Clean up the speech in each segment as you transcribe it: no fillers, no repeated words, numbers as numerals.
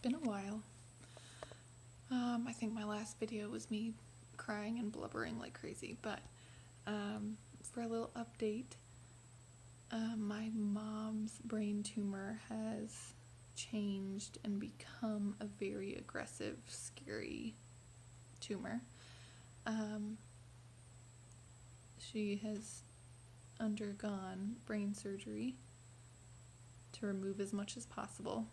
been a while. I think my last video was me crying and blubbering like crazy, but for a little update, my mom's brain tumor has changed and become a very aggressive, scary tumor. She has undergone brain surgery to remove as much as possible.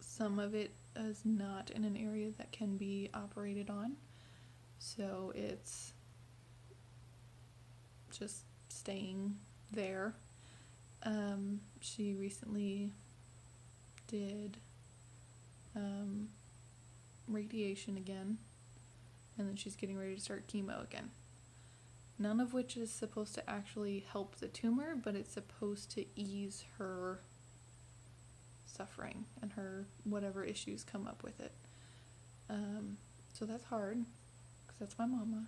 Some of it is not in an area that can be operated on, so it's just staying there. She recently did radiation again, and then she's getting ready to start chemo again. None of which is supposed to actually help the tumor, but it's supposed to ease her suffering and her whatever issues come up with it. So that's hard, because that's my mama.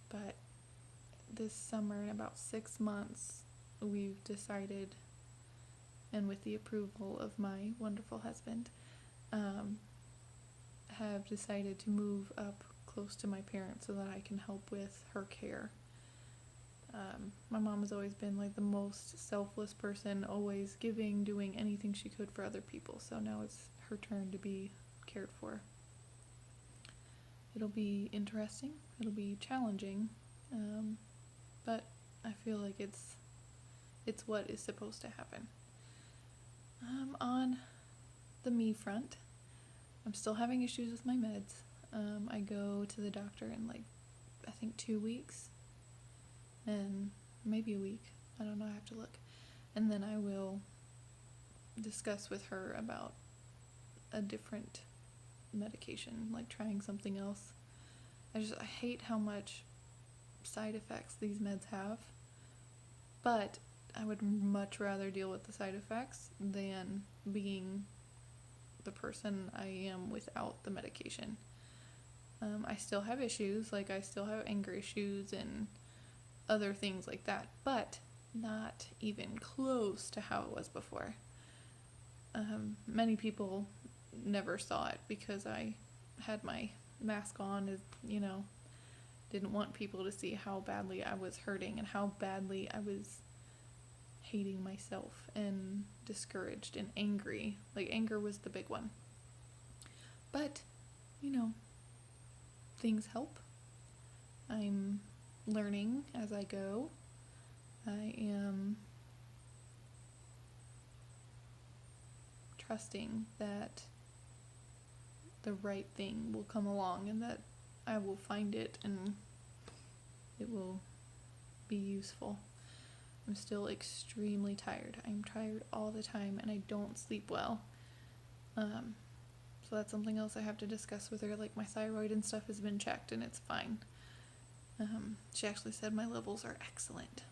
But this summer, in about 6 months, we've decided, and with the approval of my wonderful husband, have decided to move up close to my parents so that I can help with her care. My mom has always been like the most selfless person, always giving, doing anything she could for other people, so now it's her turn to be cared for. It'll be interesting, it'll be challenging, but I feel like it's what is supposed to happen. On the me front, I'm still having issues with my meds. I go to the doctor in I think 2 weeks, and maybe a week. I don't know, I have to look. And then I will discuss with her about a different medication, like trying something else. I hate how much side effects these meds have, but I would much rather deal with the side effects than being the person I am without the medication. I still have issues, I still have anger issues and other things like that, but not even close to how it was before. Many people never saw it because I had my mask on, didn't want people to see how badly I was hurting and how badly I was hating myself and discouraged and angry. Anger was the big one. But, things help. I'm learning as I go. I am trusting that the right thing will come along and that I will find it and it will be useful. I'm still extremely tired. I'm tired all the time and I don't sleep well. So that's something else I have to discuss with her. My thyroid and stuff has been checked and it's fine. She actually said my levels are excellent.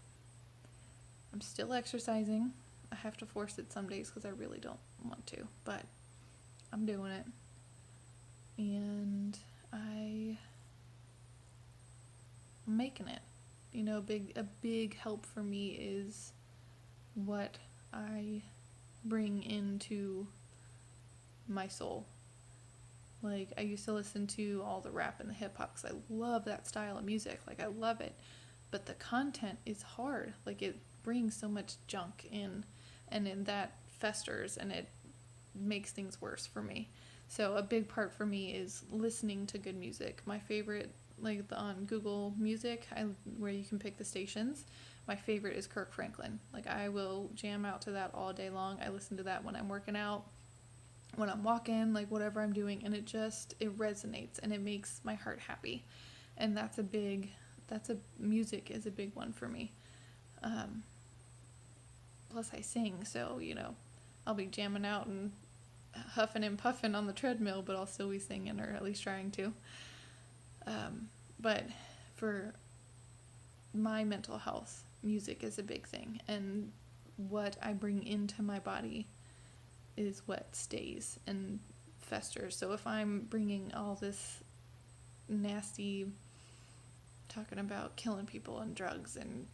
I'm still exercising. I have to force it some days because I really don't want to, but I'm doing it. And I'm making it. A big help for me is what I bring into my soul. I used to listen to all the rap and the hip hop because I love that style of music. I love it. But the content is hard. It brings so much junk in, and then that festers and it makes things worse for me. So a big part for me is listening to good music. My favorite, on Google Music, where you can pick the stations, my favorite is Kirk Franklin. I will jam out to that all day long. I listen to that when I'm working out, when I'm walking, whatever I'm doing, and it resonates and it makes my heart happy. And music is a big one for me. Plus I sing, so, I'll be jamming out and huffing and puffing on the treadmill, but I'll still be singing, or at least trying to. But for my mental health, music is a big thing, and what I bring into my body is what stays and festers. So if I'm bringing all this nasty, talking about killing people and drugs and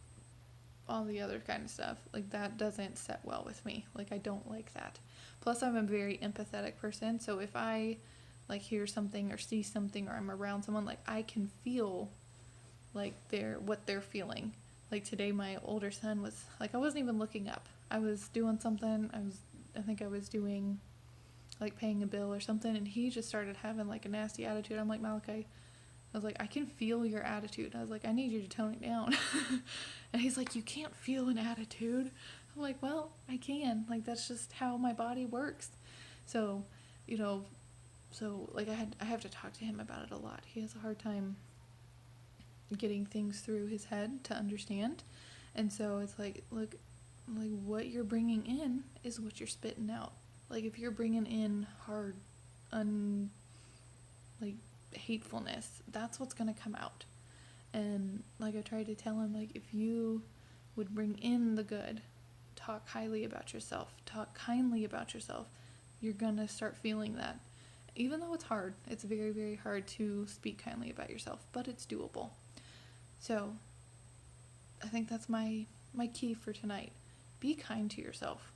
all the other kind of stuff. Like, that doesn't set well with me. Like, I don't like that. Plus, I'm a very empathetic person, so if I, like, hear something or see something or I'm around someone, like, I can feel, like, what they're feeling. Like, today my older son was, like, I wasn't even looking up. I was doing something, I think I was doing, like, paying a bill or something, and he just started having, like, a nasty attitude. I'm like, Malachi, I was like, I can feel your attitude. I was like, I need you to tone it down. And he's like, you can't feel an attitude. I'm like, well, I can. Like, that's just how my body works. So, you know, like, I have to talk to him about it a lot. He has a hard time getting things through his head to understand. And so it's like, look, like, what you're bringing in is what you're spitting out. Like, if you're bringing in hard, like, hatefulness, that's what's going to come out. And, like, I tried to tell him, like, if you would bring in the good, talk highly about yourself, talk kindly about yourself, you're going to start feeling that. Even though it's hard, it's very, very hard to speak kindly about yourself, but it's doable. So, I think that's my key for tonight. Be kind to yourself.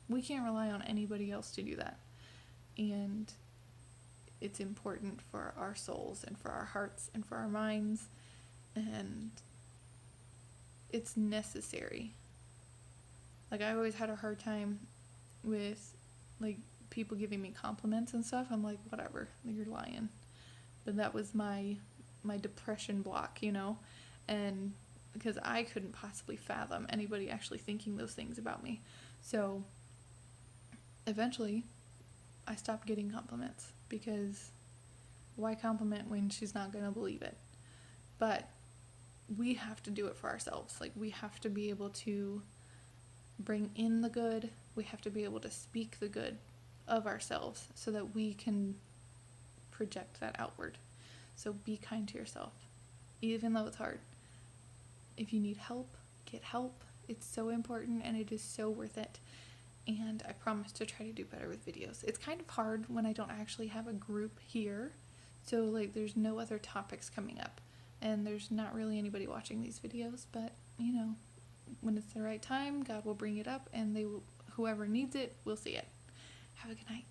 We can't rely on anybody else to do that. And it's important for our souls and for our hearts and for our minds, and it's necessary. Like, I always had a hard time with, like, people giving me compliments and stuff. I'm like, whatever, you're lying. But that was my depression block, you know? And because I couldn't possibly fathom anybody actually thinking those things about me. So eventually I stopped getting compliments, because why compliment when she's not going to believe it? But we have to do it for ourselves. Like, we have to be able to bring in the good. We have to be able to speak the good of ourselves so that we can project that outward. So be kind to yourself, even though it's hard. If you need help, get help. It's so important, and it is so worth it. And I promise to try to do better with videos. It's kind of hard when I don't actually have a group here. So, like, there's no other topics coming up, and there's not really anybody watching these videos, but, you know, when it's the right time, God will bring it up, and whoever needs it will see it. Have a good night.